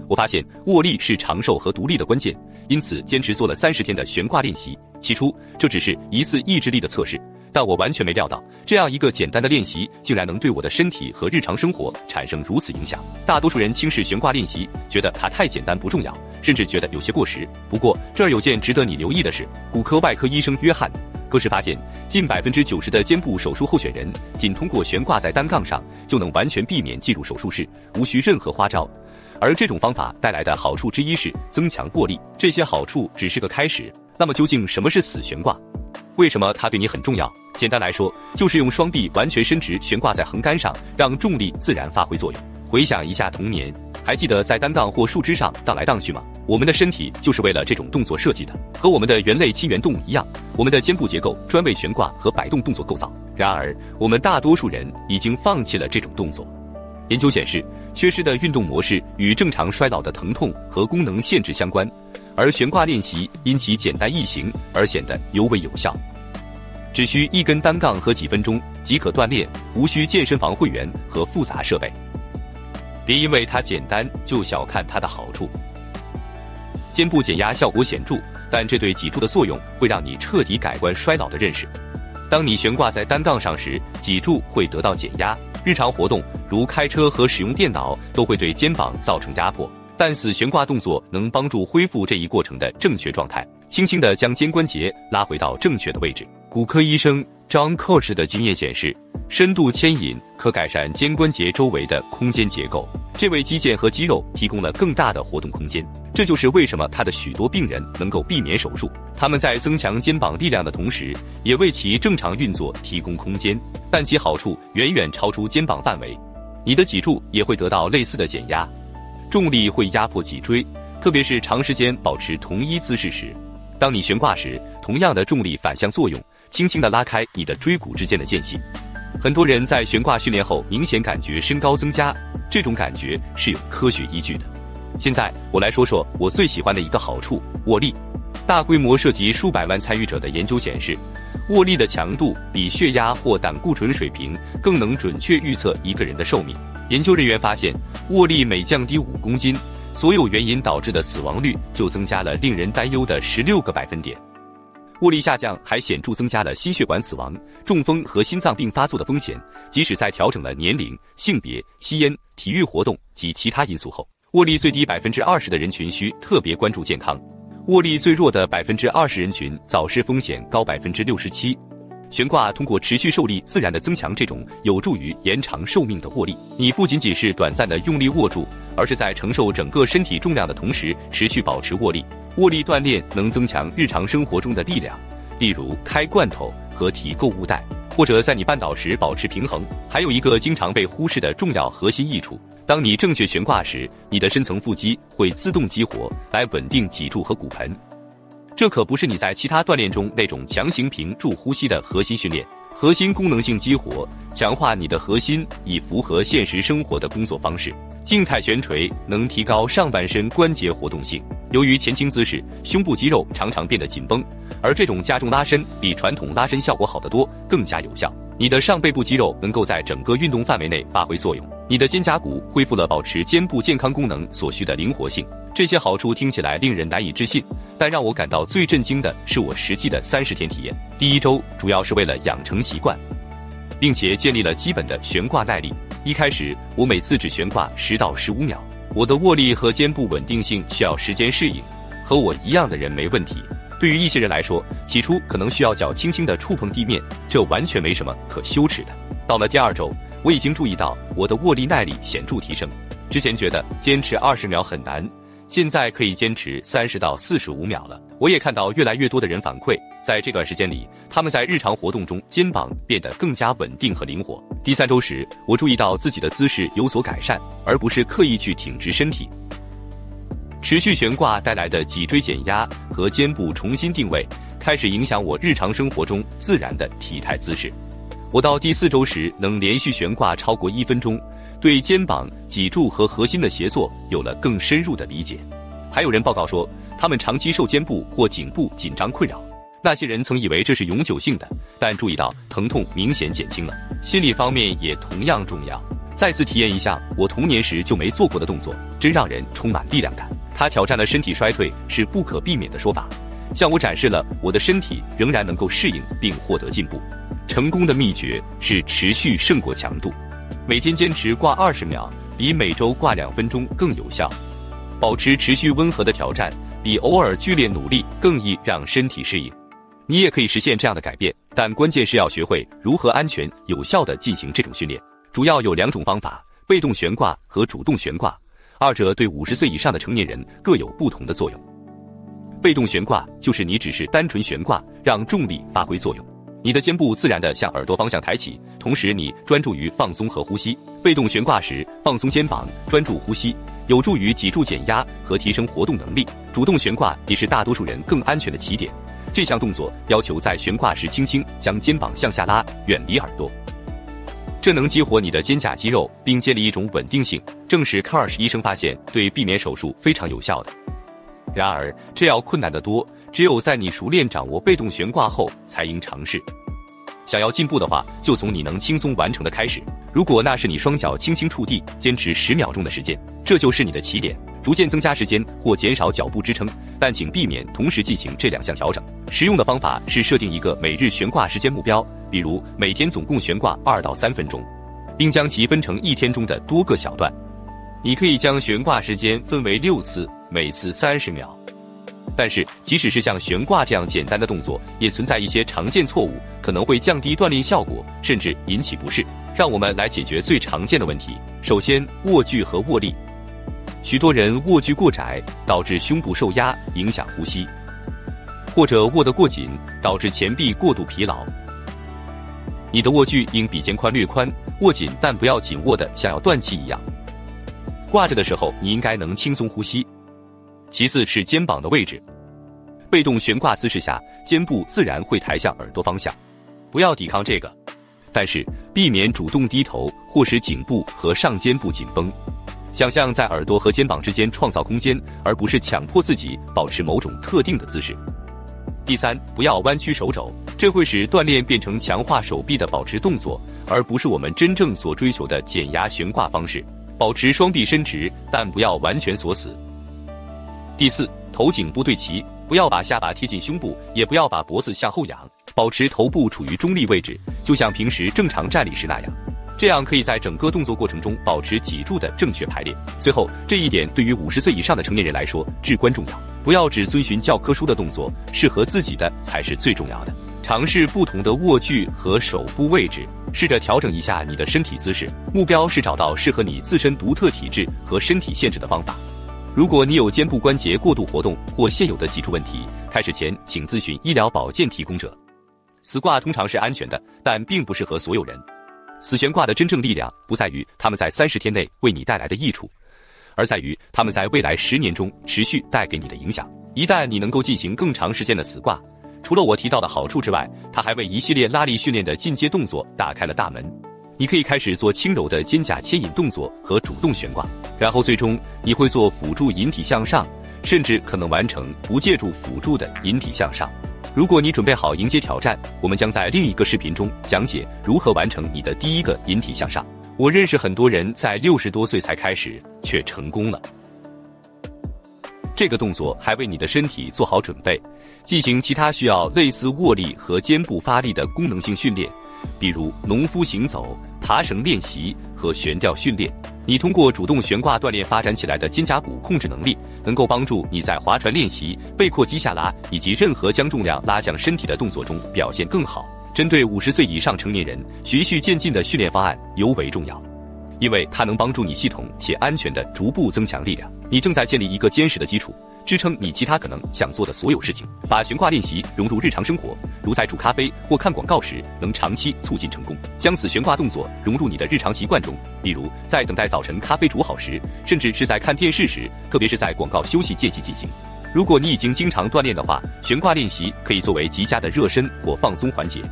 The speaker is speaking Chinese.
我發現握力是長壽和獨立的關鍵，因此堅持做了30天的懸掛練習。起初這只是一次意志力的測試，但我完全沒料到，這樣一個簡單的練習竟然能對我的身體和日常生活產生如此影響。大多數人輕視懸掛練習，覺得它太簡單不重要，甚至覺得有些過時。不過這兒有件值得你留意的是，骨科外科醫生約翰·戈什發現，近90%的肩部手術候選人僅通過懸掛在單槓上，就能完全避免進入手術室，無需任何花招。而這種方法帶來的好處之一是增強握力，這些好處只是個開始。那麼究竟什麼是死懸掛？為什麼它對你很重要？簡單來說，就是用雙臂完全伸直懸掛在橫桿上，讓重力自然發揮作用。回想一下童年，還記得在單槓或樹枝上盪來盪去嗎？我們的身體就是為了這種動作設計的，和我們的猿類親緣動物一樣，我們的肩部結構專為懸掛和擺動動作構造。然而，我們大多數人已經放棄了這種動作。研究顯示，缺失的運動模式與正常衰老的疼痛和功能限制相關，而懸掛練習因其簡單易行而顯得尤為有效。只需一根單槓和幾分鐘即可鍛鍊，無需健身房會員和複雜設備。別因為它簡單就小看它的好處。肩部減壓效果顯著，但這對脊柱的作用會讓你徹底改觀衰老的認識。當你懸掛在單槓上時，脊柱會得到減壓。日常活動如開車和使用電腦都會對肩膀造成壓迫，但死懸掛動作能幫助恢復這一過程的正確狀態，輕輕地將肩關節拉回到正確的位置。骨科醫生 John Koch 的經驗顯示，深度牽引可改善肩關節周圍的空間結構，這為肌腱和肌肉提供了更大的活動空間。這就是為什麼他的許多病人能夠避免手術，他們在增強肩膀力量的同時，也為其正常運作提供空間，但其好處遠遠超出肩膀範圍。你的脊柱也會得到類似的減壓，重力會壓迫脊椎，特別是長時間保持同一姿勢時。當你懸掛時，同樣的重力反向作用輕輕地拉開你的椎骨之間的間隙。很多人在懸掛訓練後明顯感覺身高增加，這種感覺是有科學依據的。現在我來說說我最喜歡的一個好處：握力。大規模涉及数百萬參與者的研究顯示，握力的強度比血壓或膽固醇水平更能準確預測一個人的壽命。研究人員發現，握力每降低5公斤，所有原因導致的死亡率就增加了令人擔憂的16個百分點。握力下降還顯著增加了心血管死亡、中風和心臟病發作的風險，即使在調整了年齡、性別、吸煙、體育活動及其他因素後。握力最低20%的人群需特別關注健康，握力最弱的20%人群早逝風險高67%。懸掛通過持續受力自然地增強這種有助於延長壽命的握力。你不僅僅是短暫地用力握住，而是在承受整個身體重量的同時持續保持握力。握力鍛鍊能增強日常生活中的力量，例如開罐頭和提购物袋，或者在你绊倒時保持平衡。還有一個經常被忽視的重要核心益處：當你正確懸掛時，你的深層腹肌會自動激活，來穩定脊柱和骨盆。這可不是你在其他鍛鍊中那種強行屏住呼吸的核心訓練。核心功能性激活，強化你的核心，以符合現實生活的工作方式。靜態懸垂能提高上半身關節活動性。由於前傾姿勢，胸部肌肉常常变得緊繃，而這種加重拉伸比傳統拉伸效果好得多，更加有效。你的上背部肌肉能夠在整個運動範圍內發揮作用，你的肩胛骨恢復了保持肩部健康功能所需的靈活性。這些好處聽起來令人難以置信，但讓我感到最震驚的是我實際的30天體驗。第一周主要是為了養成習慣，並且建立了基本的懸掛耐力。一開始我每次只懸掛10到15秒，我的握力和肩部穩定性需要時間適應。和我一樣的人沒問題，對於一些人來說，起初可能需要腳輕輕地觸碰地面，這完全沒什麼可羞恥的。到了第2周，我已經注意到我的握力耐力顯著提升。之前覺得堅持20秒很難，現在可以堅持30到45秒了。我也看到越來越多的人反馈，在這段時間裡，他們在日常活動中肩膀變得更加穩定和靈活。第3周時，我注意到自己的姿勢有所改善，而不是刻意去挺直身體。持續懸掛帶來的脊椎減壓和肩部重新定位，開始影響我日常生活中自然的體態姿勢。我到第4周時能連續懸掛超過1分鐘，對肩膀、脊柱和核心的協作有了更深入的理解。還有人報告說，他們長期受肩部或頸部緊張困擾。那些人曾以為這是永久性的，但注意到疼痛明顯減輕了。心理方面也同樣重要。再次體驗一下我童年時就沒做過的動作，真讓人充滿力量感。它挑戰了身體衰退是不可避免的說法，向我展示了我的身體仍然能夠適應並獲得進步。成功的秘訣是持續勝過強度，每天堅持掛20秒，比每周掛2分鐘更有效。保持持續溫和的挑戰，比偶爾劇烈努力更易讓身體適應。你也可以實現這樣的改變，但關鍵是要學會如何安全有效地進行這種訓練。主要有2種方法：被動懸掛和主動懸掛，二者對50歲以上的成年人各有不同的作用。被動懸掛就是你只是單純懸掛，讓重力發揮作用，你的肩部自然地向耳朵方向抬起，同時你專注於放鬆和呼吸。被動懸掛時，放鬆肩膀，專注呼吸，有助於脊柱減壓和提升活動能力。主動懸掛也是大多數人更安全的起點。這項動作要求在懸掛時輕輕將肩膀向下拉，遠離耳朵，這能激活你的肩胛肌肉，並建立一種穩定性，正是 Karsh 醫生發現對避免手術非常有效的。然而，這要困難得多，只有在你熟練掌握被動懸掛後，才應嘗試。想要進步的話，就從你能輕鬆完成的開始。如果那是你雙腳輕輕觸地，堅持10秒鐘的時間，這就是你的起點。逐漸增加時間或減少腳部支撐，但請避免同時進行這2項調整。實用的方法是設定一個每日懸掛時間目標，比如每天總共懸掛2到3分鐘，並將其分成1天中的多個小段。你可以將懸掛時間分為6次，每次30秒。但是，即使是像懸掛這樣簡單的動作，也存在一些常見錯誤，可能會降低鍛鍊效果，甚至引起不適。讓我們來解決最常見的問題。首先，握距和握力。許多人握距過窄，導致胸部受壓，影響呼吸；或者握得過緊，導致前臂過度疲勞。你的握距應比肩寬略寬，握緊但不要緊握得像要斷氣一樣。掛着的時候，你應該能輕鬆呼吸。其次是肩膀的位置，被動懸掛姿勢下，肩部自然會抬向耳朵方向，不要抵抗這個，但是避免主動低頭或使頸部和上肩部緊繃。想象在耳朵和肩膀之間創造空間，而不是強迫自己保持某種特定的姿勢。第三，不要彎曲手肘，這會使鍛鍊變成強化手臂的保持動作，而不是我們真正所追求的減壓懸掛方式。保持雙臂伸直，但不要完全鎖死。第四，头頸部对齊，不要把下巴貼近胸部，也不要把脖子向後仰，保持頭部處於中立位置，就像平時正常站立時那樣。這樣可以在整個動作過程中保持脊柱的正確排列。最後，這一點對於50歲以上的成年人來說至關重要。不要只遵循教科書的動作，適合自己的才是最重要的。嘗試不同的握距和手部位置，試着調整一下你的身體姿勢，目標是找到適合你自身獨特體質和身體限制的方法。如果你有肩部關節過度活動或现有的脊柱問題，開始前請諮詢醫療保健提供者。死掛通常是安全的，但並不適合所有人。死懸掛的真正力量不在於他們在30天內為你帶來的益處，而在於他們在未來10年中持續帶給你的影響。一旦你能夠進行更長時間的死掛，除了我提到的好處之外，它還為一系列拉力訓練的進階動作打開了大門。你可以開始做輕柔的肩胛牽引動作和主動懸掛，然後最終你會做輔助引體向上，甚至可能完成不借助輔助的引體向上。如果你準備好迎接挑戰，我們將在另一個視頻中講解如何完成你的第一個引體向上。我認識很多人在60多歲才開始，卻成功了。這個動作還為你的身體做好準備，進行其他需要類似握力和肩部發力的功能性訓練，比如農夫行走、爬繩練習和懸吊訓練。你通過主動懸掛鍛鍊發展起來的肩胛骨控制能力，能夠幫助你在划船練習、背闊肌下拉以及任何將重量拉向身體的動作中表現更好。針對50歲以上成年人，循序漸進的訓練方案尤為重要，因為它能幫助你系統且安全地逐步增強力量。你正在建立一个堅實的基礎，支撐你其他可能想做的所有事情。把懸掛練習融入日常生活，如在煮咖啡或看廣告時，能長期促進成功。將死懸掛動作融入你的日常習慣中，比如在等待早晨咖啡煮好時，甚至是在看電視時，特別是在廣告休息間隙進行。如果你已經經常鍛鍊的話，懸掛練習可以作為極佳的熱身或放鬆環節。